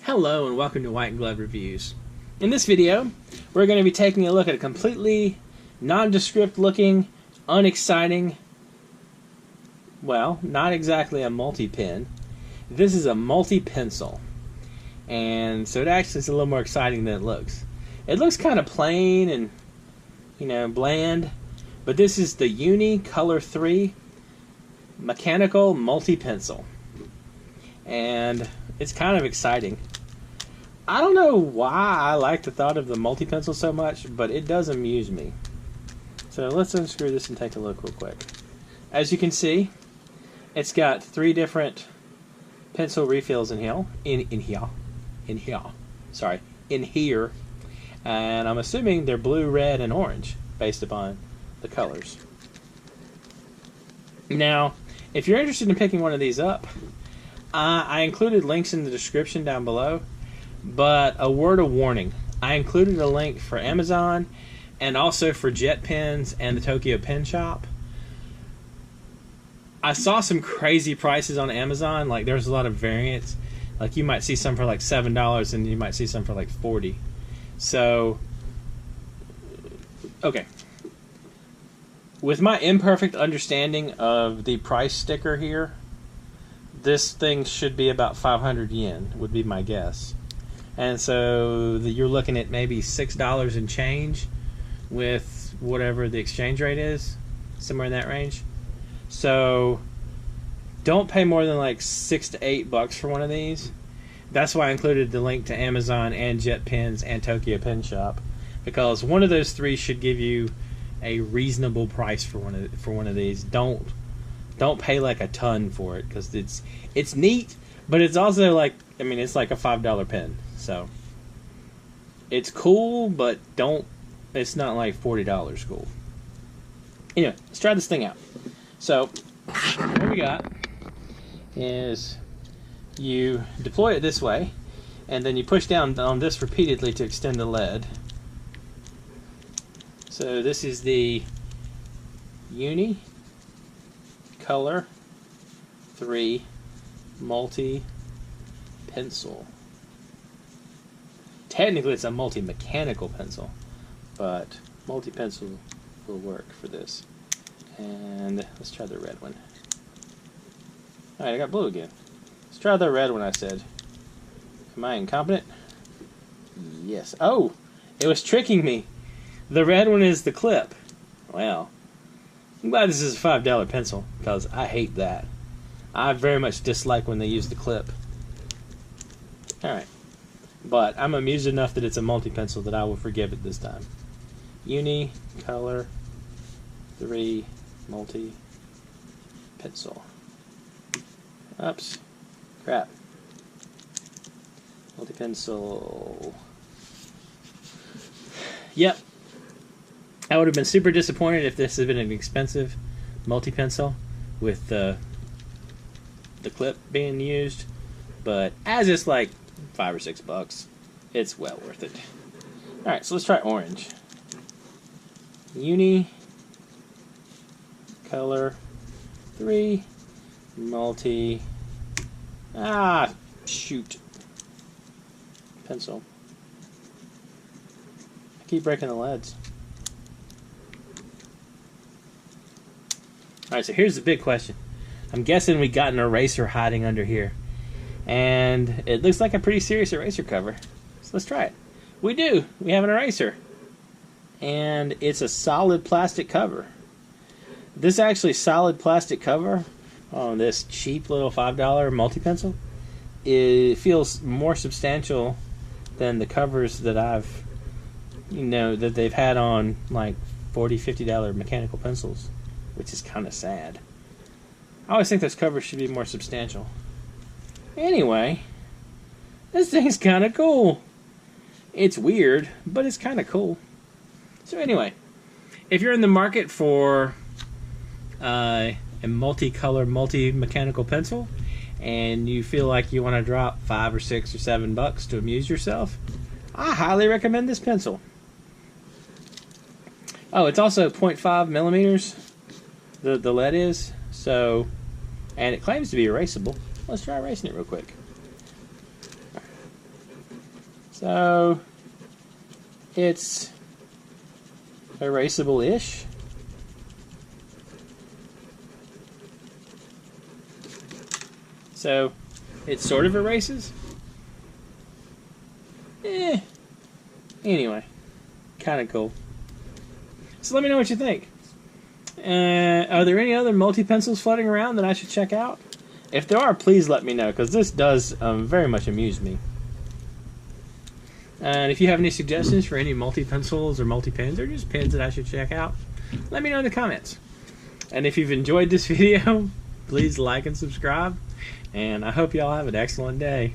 Hello and welcome to White Glove Reviews. In this video, we're going to be taking a look at a completely nondescript looking, unexciting, well, not exactly a multi-pen. This is a multi-pencil. And so it actually is a little more exciting than it looks. It looks kind of plain and, bland, but this is the Uni Color 3 Mechanical Multi-Pencil. And it's kind of exciting. I don't know why I like the thought of the multi-pencil so much, but it does amuse me. So let's unscrew this and take a look real quick. As you can see, it's got 3 different pencil refills in here. In here. And I'm assuming they're blue, red, and orange based upon the colors. Now, if you're interested in picking one of these up, I included links in the description down below, but a word of warning. I included a link for Amazon and also for Jet Pens and the Tokyo Pen Shop. I saw some crazy prices on Amazon. Like, there's a lot of variance. Like, you might see some for like $7 and you might see some for like $40. So, okay. With my imperfect understanding of the price sticker here, this thing should be about 500 yen, would be my guess. And so you're looking at maybe $6 and change with whatever the exchange rate is, somewhere in that range. So don't pay more than like $6 to $8 for one of these. That's why I included the link to Amazon and Jet Pens and Tokyo Pen Shop, because one of those 3 should give you a reasonable price for one of these. Don't pay like a ton for it, because it's neat, but it's also like, I mean, it's like a $5 pen. So it's cool, but it's not like $40 cool. Anyway, let's try this thing out. So what we got is you deploy it this way, and then you push down on this repeatedly to extend the lead. So this is the Uni Color 3 multi-pencil. Technically it's a multi-mechanical pencil, but multi-pencil will work for this. And let's try the red one. Alright, I got blue again. Let's try the red one, I said. Am I incompetent? Yes. Oh! It was tricking me! The red one is the clip. Well, I'm glad this is a $5 pencil, because I hate that. I very much dislike when they use the clip. Alright. But I'm amused enough that it's a multi-pencil that I will forgive it this time. Uni Color 3 multi-pencil. Oops. Crap. Multi-pencil. Yep. I would have been super disappointed if this had been an expensive multi-pencil with the clip being used, but as it's like $5 or $6, it's well worth it. Alright, so let's try orange. Uni Color 3 multi shoot pencil. I keep breaking the leads. Alright, so here's the big question. I'm guessing we got an eraser hiding under here. And it looks like a pretty serious eraser cover. So let's try it. We do. We have an eraser. And it's a solid plastic cover. This actually solid plastic cover on this cheap little $5 multi-pencil, it feels more substantial than the covers that I've, that they've had on like $40, $50 mechanical pencils, which is kind of sad. I always think those covers should be more substantial. Anyway, this thing's kind of cool. It's weird, but it's kind of cool. So anyway, if you're in the market for a multicolor, multi-mechanical pencil, and you feel like you want to drop $5 or $6 or $7 to amuse yourself, I highly recommend this pencil. Oh, it's also 0.5 millimeters. The lead is, so, and it claims to be erasable. Let's try erasing it real quick. So it's erasable-ish. So it sort of erases. Anyway, kind of cool. So let me know what you think. Are there any other multi-pencils floating around that I should check out? If there are, please let me know, because this does very much amuse me. And if you have any suggestions for any multi-pencils or multi-pens or just pens that I should check out, let me know in the comments. And if you've enjoyed this video, please like and subscribe. And I hope y'all have an excellent day.